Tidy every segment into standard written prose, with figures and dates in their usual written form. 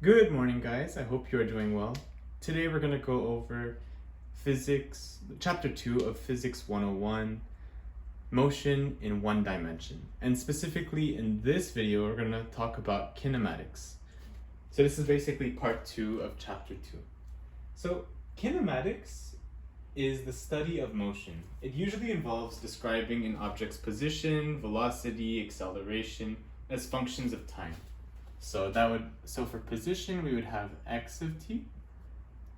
Good morning, guys. I hope you are doing well. Today we're going to go over physics, chapter 2 of Physics 101, motion in one dimension. And specifically in this video, we're going to talk about kinematics. So this is basically part 2 of chapter 2. So kinematics is the study of motion. It usually involves describing an object's position, velocity, acceleration as functions of time. So for position we would have x of t.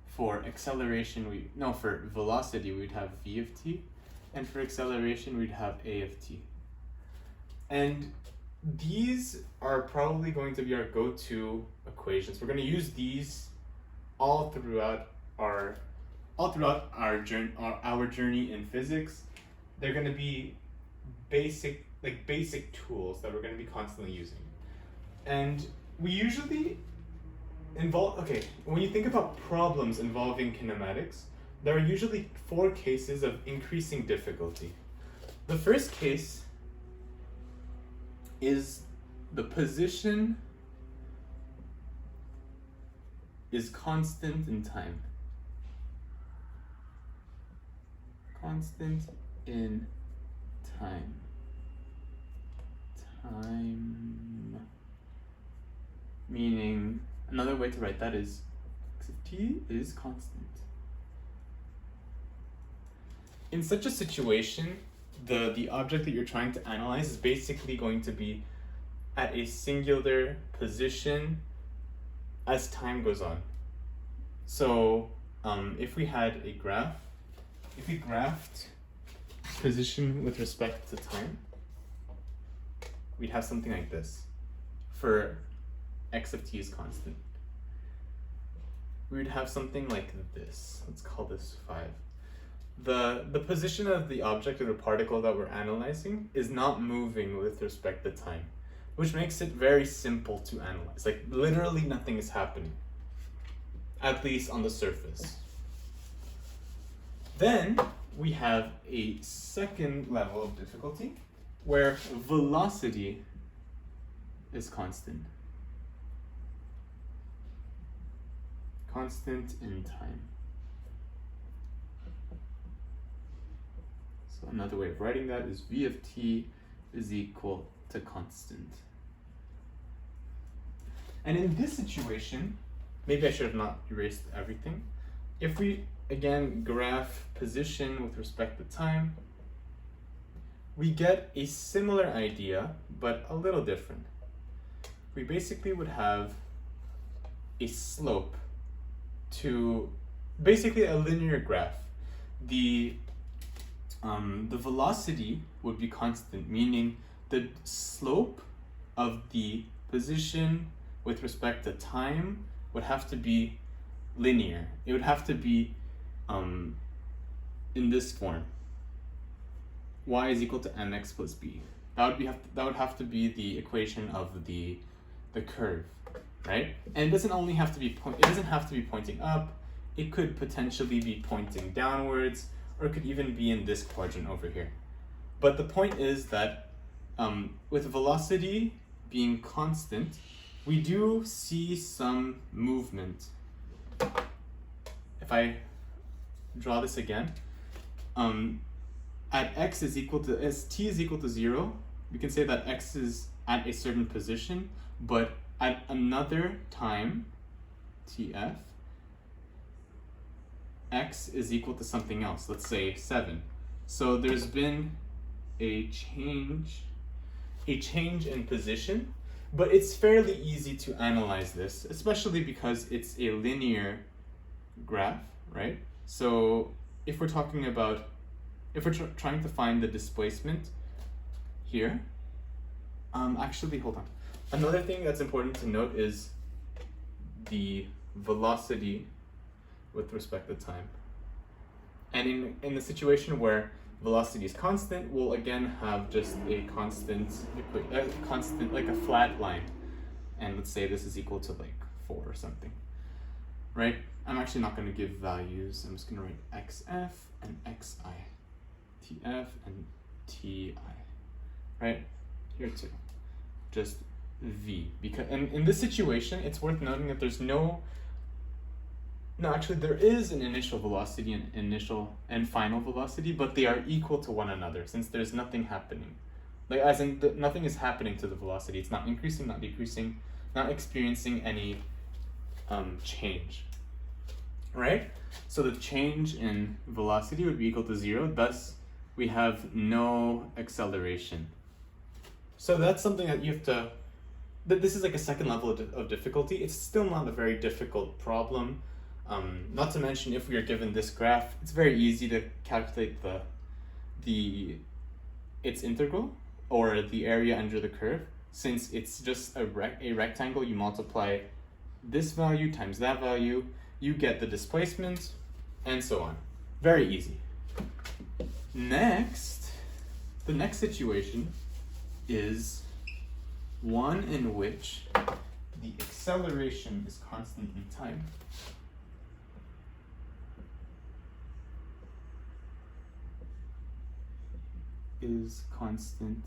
For acceleration for velocity we'd have v of t, and for acceleration we'd have a of t. And these are probably going to be our go-to equations. We're going to use these all throughout our journey in physics. They're going to be basic tools that we're going to be constantly using. And we usually when you think about problems involving kinematics, there are usually 4 cases of increasing difficulty. The first case is the position is constant in time. Constant in time. Meaning, another way to write that is x of t is constant. In such a situation, the object that you're trying to analyze is basically going to be at a singular position as time goes on. So if we graphed position with respect to time, we'd have something like this. For x of t is constant, we would have something like this. Let's call this 5. The position of the object or the particle that we're analyzing is not moving with respect to time, which makes it very simple to analyze. Like literally nothing is happening, at least on the surface. Then we have a second level of difficulty where velocity is constant. Constant in time. So another way of writing that is v of t is equal to constant. And in this situation, maybe I should have not erased everything. If we again graph position with respect to time, we get a similar idea, but a little different. We basically would have a slope to basically a linear graph. The velocity would be constant, meaning the slope of the position with respect to time would have to be linear. It would have to be in this form. Y is equal to mx plus b. That would have to be the equation of the curve, right? And it doesn't have to be pointing up. It could potentially be pointing downwards, or it could even be in this quadrant over here. But the point is that with velocity being constant, we do see some movement. If I draw this again, at as t is equal to 0, we can say that x is at a certain position, but at another time, tf, x is equal to something else, let's say 7. So there's been a change in position, but it's fairly easy to analyze this, especially because it's a linear graph, right? So if we're trying to find the displacement here, actually, hold on. Another thing that's important to note is the velocity with respect to time. And in the situation where velocity is constant, we'll again have just a constant, like a flat line. And let's say this is equal to like 4 or something, right? I'm actually not going to give values. I'm just going to write xf and xi, tf and ti, right? Here too. Just v. Because, and in this situation, it's worth noting that there's actually there is an initial velocity and initial and final velocity, but they are equal to one another since there's nothing happening. Like, as in, nothing is happening to the velocity. It's not increasing, not decreasing, not experiencing any change, right? So the change in velocity would be equal to 0, thus we have no acceleration. So that's something that you have to, this is like a second level of difficulty. It's still not a very difficult problem. Not to mention, if we are given this graph, it's very easy to calculate its integral, or the area under the curve. Since it's just a rectangle, you multiply this value times that value, you get the displacement, and so on. Very easy. Next, the next situation is one in which the acceleration is constant in time. Is constant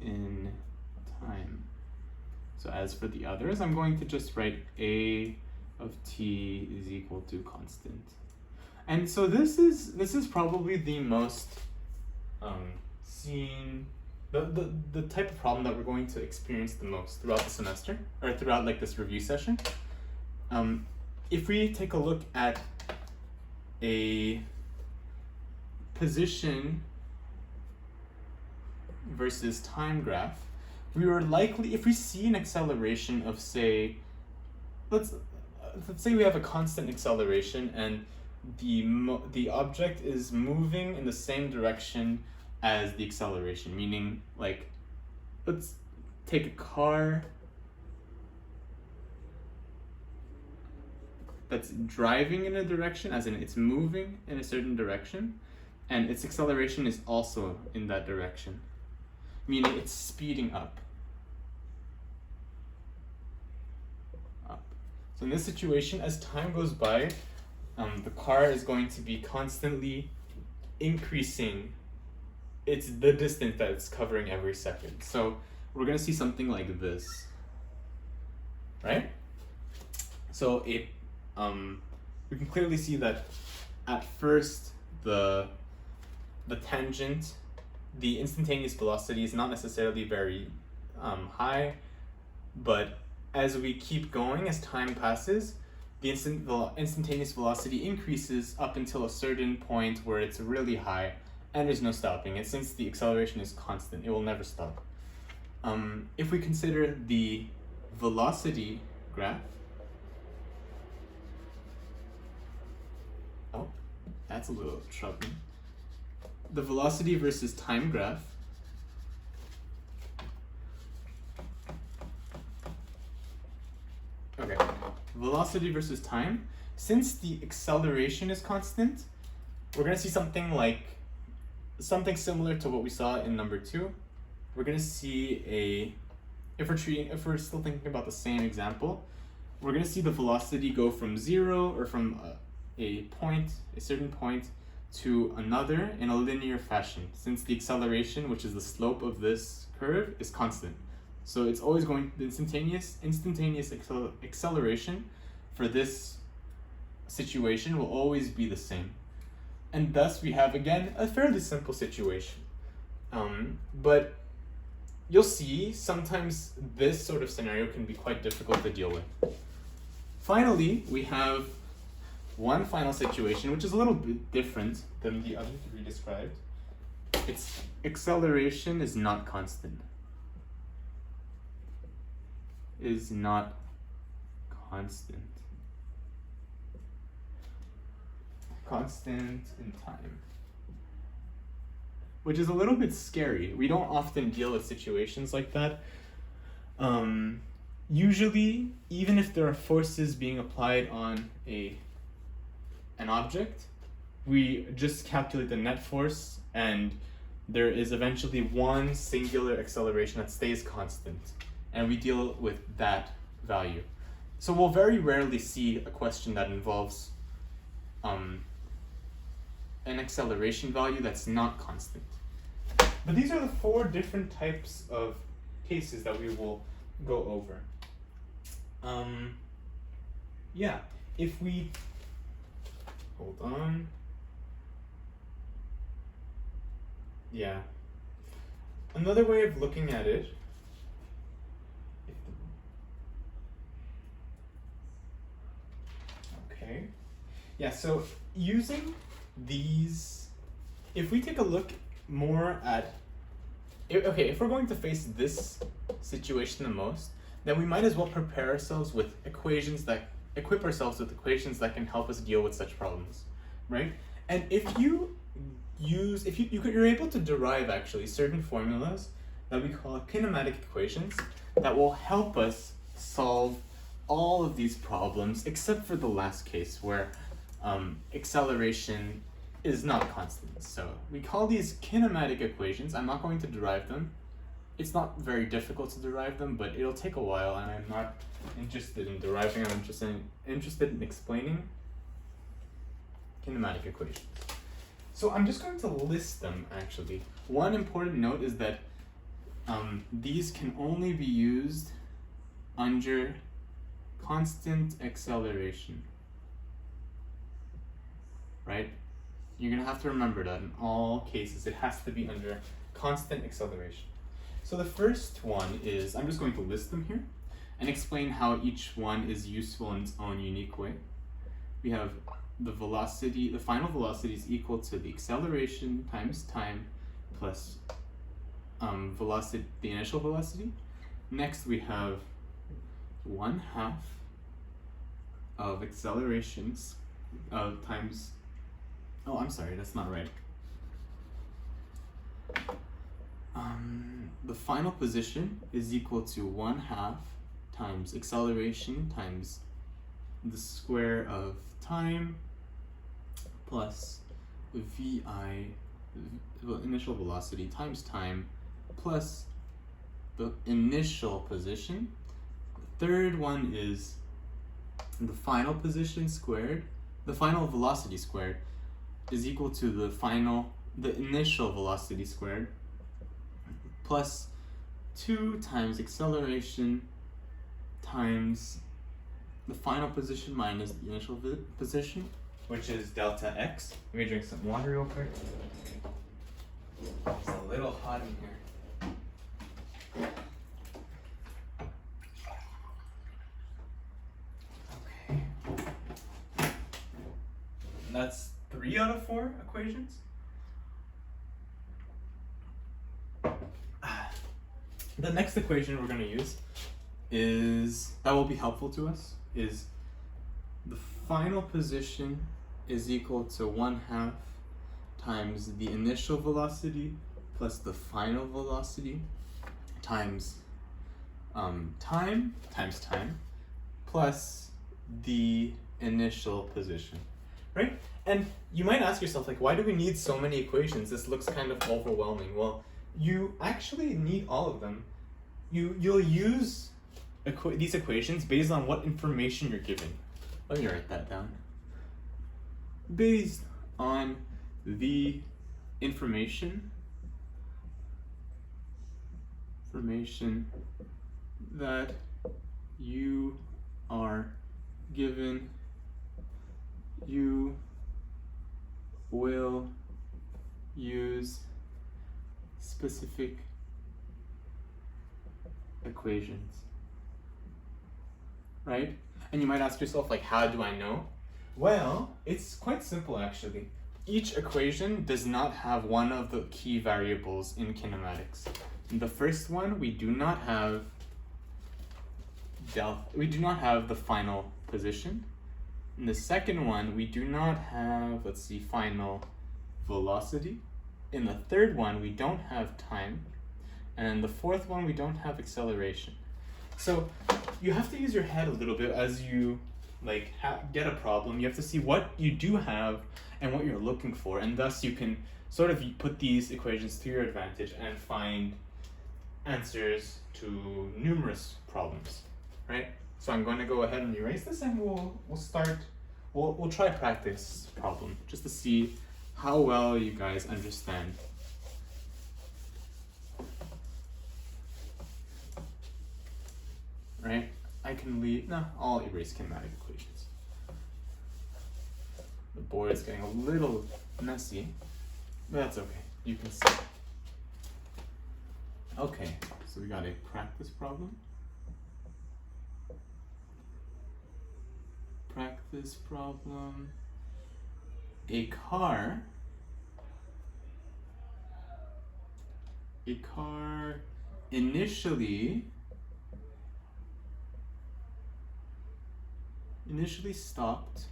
in time. So as for the others, I'm going to just write a of t is equal to constant. And so this is probably the most seen, the type of problem that we're going to experience the most throughout the semester, or throughout like this review session. If we take a look at a position versus time graph, we were likely, if we see an acceleration of, say, let's say we have a constant acceleration and the object is moving in the same direction as the acceleration, meaning, like, let's take a car that's driving in a direction, as in it's moving in a certain direction, and its acceleration is also in that direction, meaning it's speeding up. So in this situation, as time goes by, the car is going to be constantly increasing the distance that it's covering every second. So we're going to see something like this, right? So we can clearly see that at first the tangent, the instantaneous velocity is not necessarily very high, but as we keep going, as time passes, the instantaneous velocity increases up until a certain point where it's really high and there's no stopping it. Since the acceleration is constant, it will never stop. If we consider the velocity graph, oh, that's a little troubling. The velocity versus time graph, okay, velocity versus time, since the acceleration is constant, we're going to see something similar to what we saw in number 2. We're going to see if we're still thinking about the same example, we're going to see the velocity go from 0, or from a certain point, to another in a linear fashion, since the acceleration, which is the slope of this curve, is constant. So it's always going, the instantaneous acceleration for this situation will always be the same. And thus we have, again, a fairly simple situation. But you'll see sometimes this sort of scenario can be quite difficult to deal with. Finally, we have one final situation, which is a little bit different than the other 3 described. Its acceleration is not constant. Is not constant. Constant in time. Which is a little bit scary. We don't often deal with situations like that. Usually, even if there are forces being applied on an object, we just calculate the net force, and there is eventually one singular acceleration that stays constant, and we deal with that value. So we'll very rarely see a question that involves an acceleration value that's not constant. But these are the 4 different types of cases that we will go over. Yeah, if we, hold on. Yeah. Another way of looking at it, okay. Yeah, so using these, if we take a look more at, if we're going to face this situation the most, then we might as well prepare ourselves with equations that, equip ourselves with equations that can help us deal with such problems, right? And if you use, you're able to derive actually certain formulas that we call kinematic equations that will help us solve all of these problems except for the last case where acceleration is not constant. So we call these kinematic equations. I'm not going to derive them. It's not very difficult to derive them, but it'll take a while, and I'm not interested in deriving. I'm just interested in explaining kinematic equations. So I'm just going to list them, actually. One important note is that these can only be used under constant acceleration, right? You're going to have to remember that in all cases, it has to be under constant acceleration. So the first one is, I'm just going to list them here and explain how each one is useful in its own unique way. We have the velocity, the final velocity is equal to the acceleration times time plus velocity, the initial velocity. Next we have 1/2 of accelerations times, oh, I'm sorry, that's not right. The final position is equal to 1/2 times acceleration times the square of time plus VI, the initial velocity times time plus the initial position. The third one is the final position squared, the final velocity squared is equal to the initial velocity squared plus 2 times acceleration times the final position minus the initial position, which is delta x. Let me drink some water real quick. It's a little hot in here. Okay. That's 3 out of 4 equations. The next equation we're going to use that will be helpful to us, is the final position is equal to 1/2 times the initial velocity plus the final velocity times time plus the initial position, right? And you might ask yourself, like, why do we need so many equations? This looks kind of overwhelming. Well, you actually need all of them. You'll use these equations based on what information you're given. Let me write that down. Based on the information that you are given, you will use specific equations, right? And you might ask yourself, like, how do I know? Well, it's quite simple actually. Each equation does not have one of the key variables in kinematics. In the first one, we do not have the final position. In the second one, we do not have, final velocity. In the third one, we don't have time. And in the fourth one, we don't have acceleration. So you have to use your head a little bit as you get a problem. You have to see what you do have and what you're looking for, and thus you can sort of put these equations to your advantage and find answers to numerous problems, right? So I'm going to go ahead and erase this, and we'll try practice problem just to see how well you guys understand right? I can leave, no, I'll erase kinematic equations. The board is getting a little messy, but that's okay. You can see. Okay, so we got a practice problem. Practice problem. A car initially stopped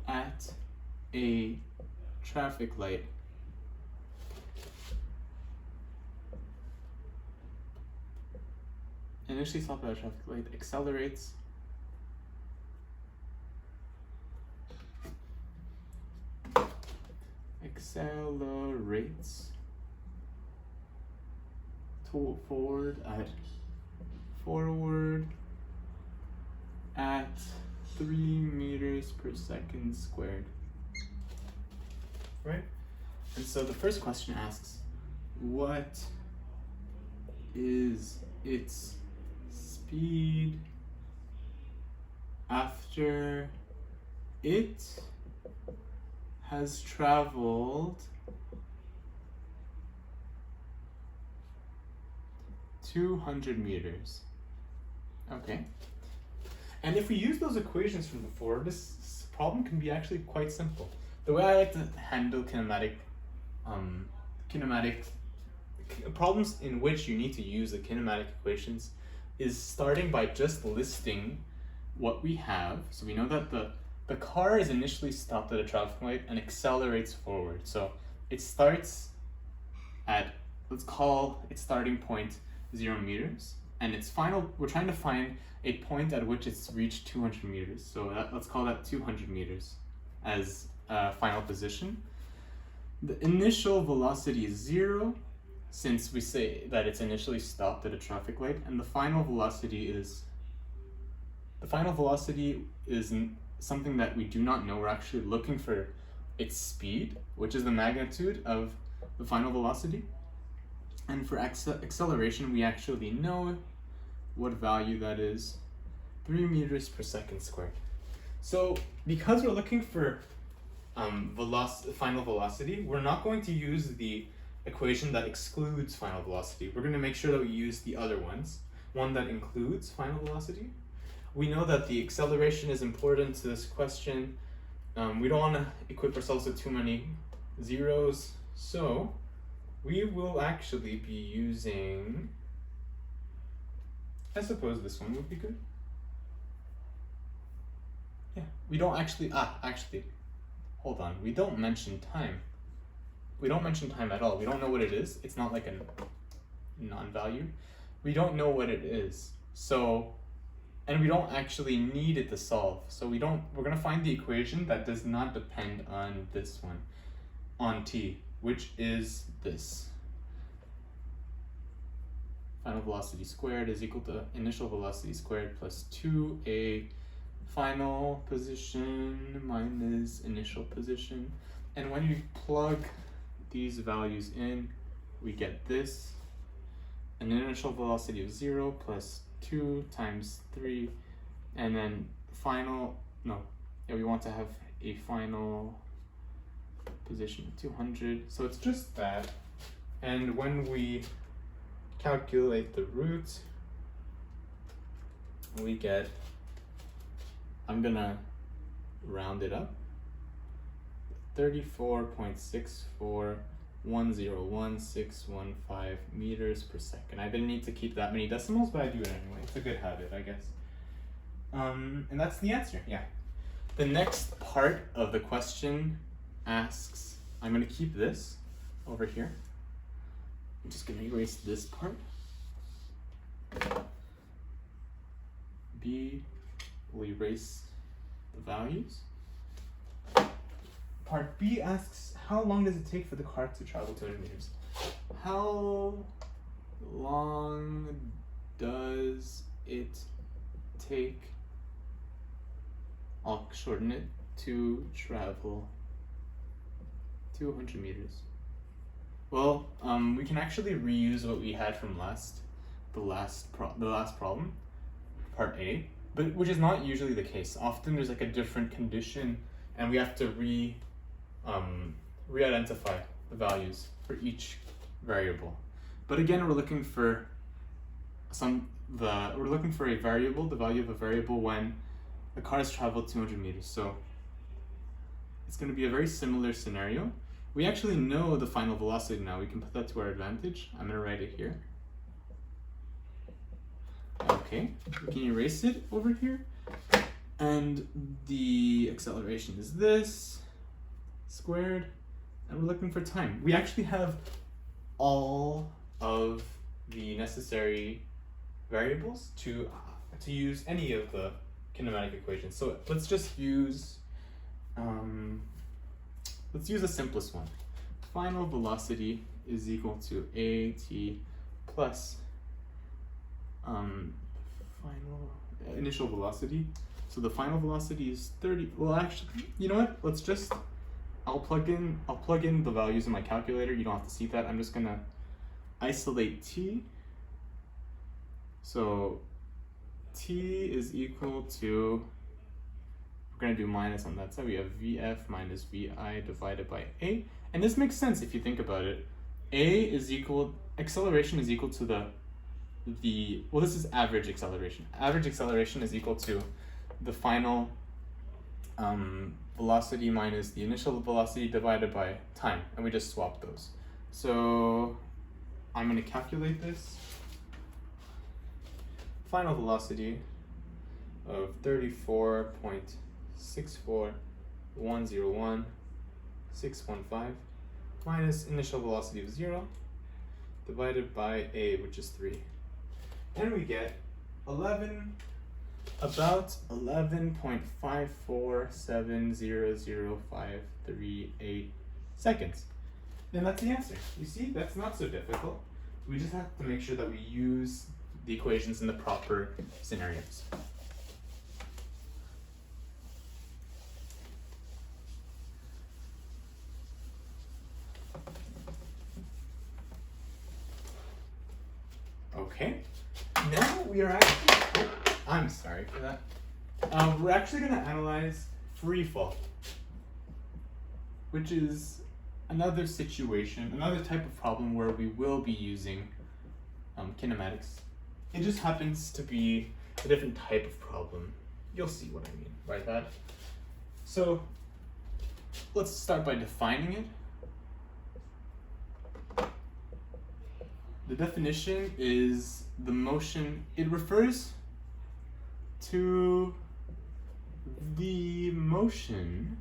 at a traffic light. Initially stopped at a traffic light, accelerates forward at 3 meters per second squared. Right? And so the first question asks, what is its speed after it has traveled 200 meters. Okay. And if we use those equations from before, this problem can be actually quite simple. The way I like to handle kinematic problems in which you need to use the kinematic equations is starting by just listing what we have. So we know that the car is initially stopped at a traffic light and accelerates forward. So it starts at, let's call its starting point 0 meters, and its final, we're trying to find a point at which it's reached 200 meters. So let's call that 200 meters as final position. The initial velocity is 0, since we say that it's initially stopped at a traffic light, and the final velocity is something that we do not know. We're actually looking for its speed, which is the magnitude of the final velocity. And for acceleration, we actually know what value that is, 3 meters per second squared. So because we're looking for final velocity, we're not going to use the equation that excludes final velocity. We're going to make sure that we use the other ones, one that includes final velocity. We know that the acceleration is important to this question. We don't want to equip ourselves with too many zeros, so we will actually be using, I suppose this one would be good. Yeah, we don't actually, hold on, we don't mention time. We don't mention time at all. We don't know what it is. It's not like a non-value. We don't know what it is. So, and we don't actually need it to solve. So we're gonna find the equation that does not depend on this one, on t, which is this. Final velocity squared is equal to initial velocity squared plus 2a final position minus initial position. And when you plug these values in, we get this, an initial velocity of 0 plus 2 times 3, and then we want to have a final position of 200, so it's just that. And when we calculate the root, we get, I'm gonna round it up, 34.64101.615 meters per second. I didn't need to keep that many decimals, but I do it anyway. It's a good habit, I guess. And that's the answer, yeah. The next part of the question asks, I'm gonna keep this over here. I'm just gonna erase this part. B, we'll erase the values. Part B asks, how long does it take for the car to travel 200 meters? How long does it take, I'll shorten it, to travel 200 meters? Well, we can actually reuse what we had from last the last problem, part A, but which is not usually the case. Often there's like a different condition, and we have to re-identify the values for each variable. But again, we're looking for a variable, the value of a variable when the car has traveled 200 meters. So it's going to be a very similar scenario. We actually know the final velocity now. We can put that to our advantage. I'm going to write it here. Okay, we can erase it over here. And the acceleration is this squared, and we're looking for time. We actually have all of the necessary variables to use any of the kinematic equations. So let's just use the simplest one. Final velocity is equal to AT plus final initial velocity. So the final velocity is 30. Well, actually, you know what? I'll plug in the values in my calculator. You don't have to see that. I'm just gonna isolate t. So t is equal to, we're going to do minus on that side. We have vf minus vi divided by a. And this makes sense if you think about it. Acceleration is equal to well, this is average acceleration. Average acceleration is equal to the final velocity minus the initial velocity divided by time. And we just swap those. So I'm going to calculate this. Final velocity of 34.64101.615 minus initial velocity of 0 divided by a, which is 3. And we get about 11.547000538 seconds. And that's the answer. You see, that's not so difficult. We just have to make sure that we use the equations in the proper scenarios. Okay, now we are actually, I'm sorry for that. We're actually going to analyze Freefall, which is another situation, another type of problem where we will be using kinematics. It just happens to be a different type of problem. You'll see what I mean by that. So let's start by defining it. The definition is the motion. It refers to the motion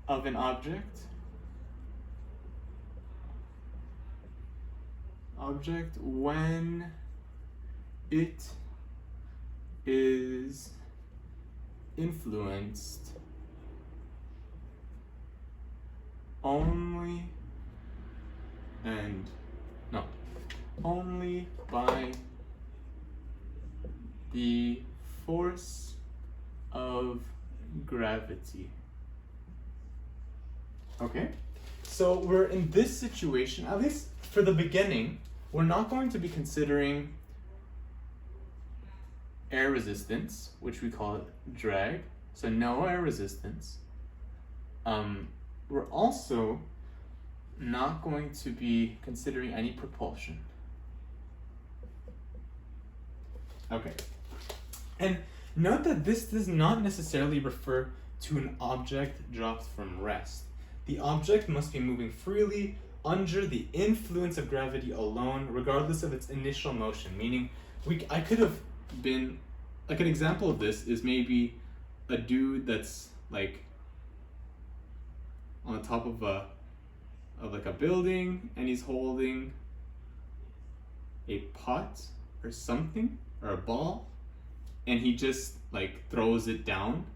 of an object when it is influenced only by the force of gravity. Okay, so we're in this situation, at least for the beginning, we're not going to be considering air resistance, which we call drag, so no air resistance. We're also not going to be considering any propulsion. Okay, and note that this does not necessarily refer to an object dropped from rest. The object must be moving freely under the influence of gravity alone, regardless of its initial motion. Meaning, I could have been, like, an example of this is maybe a dude that's like on the top of a building, and he's holding a pot or something, or a ball, and he just like throws it down.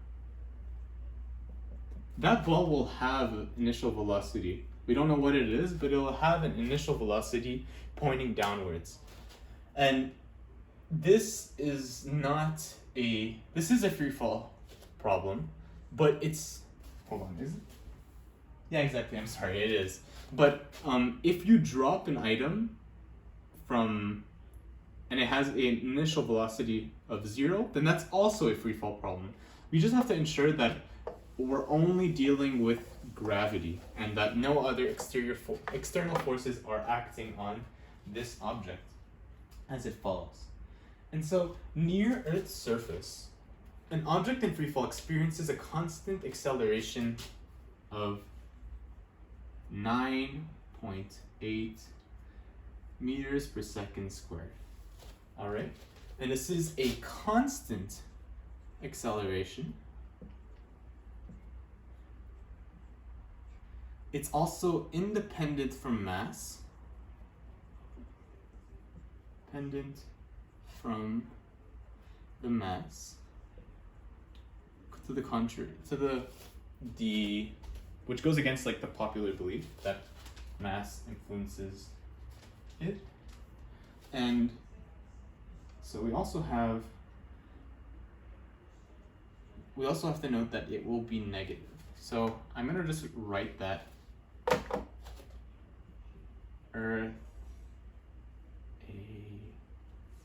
That ball will have initial velocity. We don't know what it is, but it will have an initial velocity pointing downwards. And this is a free fall problem, but it's, hold on, is it? Yeah, exactly, I'm sorry, it is. But if you drop an item from, and it has an initial velocity of 0, then that's also a free fall problem. We just have to ensure that we're only dealing with gravity and that no other external forces are acting on this object as it falls. And so near Earth's surface, an object in free fall experiences a constant acceleration of 9.8 meters per second squared. All right, and this is a constant acceleration. It's also independent from mass. Dependent from the mass. To the contrary, to the which goes against like the popular belief that mass influences it. And so we also have to note that it will be negative. So I'm gonna just write that Earth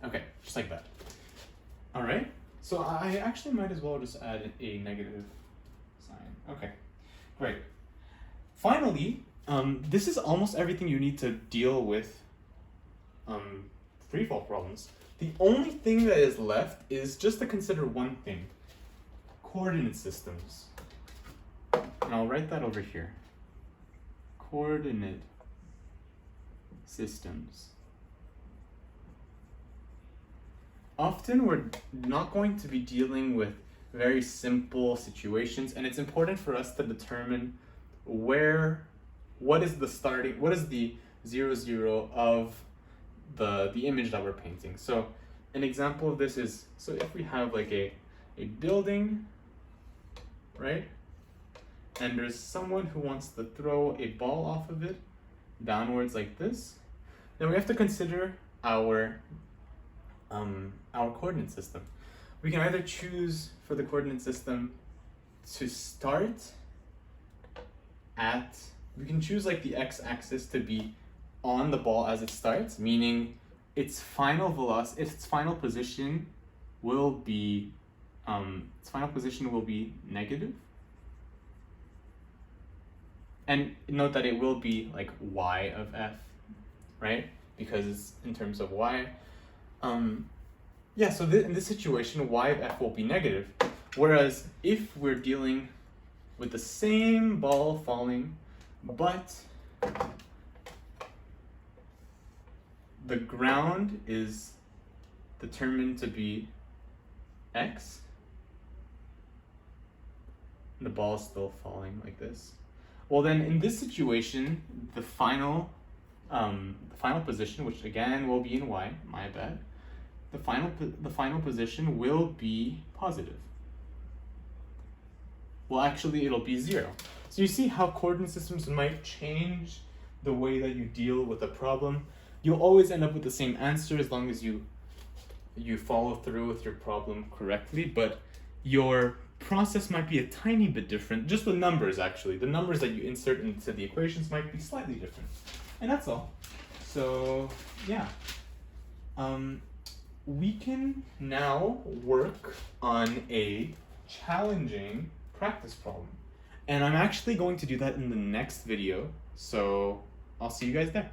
okay, just like that. All right. So I actually might as well just add a negative sign. Okay, great. Finally, this is almost everything you need to deal with free fall problems. The only thing that is left is just to consider one thing: coordinate systems. And I'll write that over here. Coordinate systems. Often we're not going to be dealing with very simple situations, and it's important for us to determine what is the 0, 0 of the image that we're painting. So an example of this is, so if we have like a building, right? And there's someone who wants to throw a ball off of it downwards like this, then we have to consider our coordinate system. We can either choose for the coordinate system to start at, we can choose like the x-axis to be on the ball as it starts, meaning its final velocity, its final position will be negative. And note that it will be like y of f, right? Because it's in terms of y. Yeah, so in this situation, y of f will be negative. Whereas if we're dealing with the same ball falling, but the ground is determined to be x, and the ball is still falling like this, well then in this situation, the final position, which again will be in y, my bad, the final position will be positive. Well, actually it'll be 0. So you see how coordinate systems might change the way that you deal with a problem. You'll always end up with the same answer as long as you follow through with your problem correctly, but your process might be a tiny bit different. Just the numbers, actually. The numbers that you insert into the equations might be slightly different. And that's all. So, yeah. We can now work on a challenging practice problem. And I'm actually going to do that in the next video, so I'll see you guys there.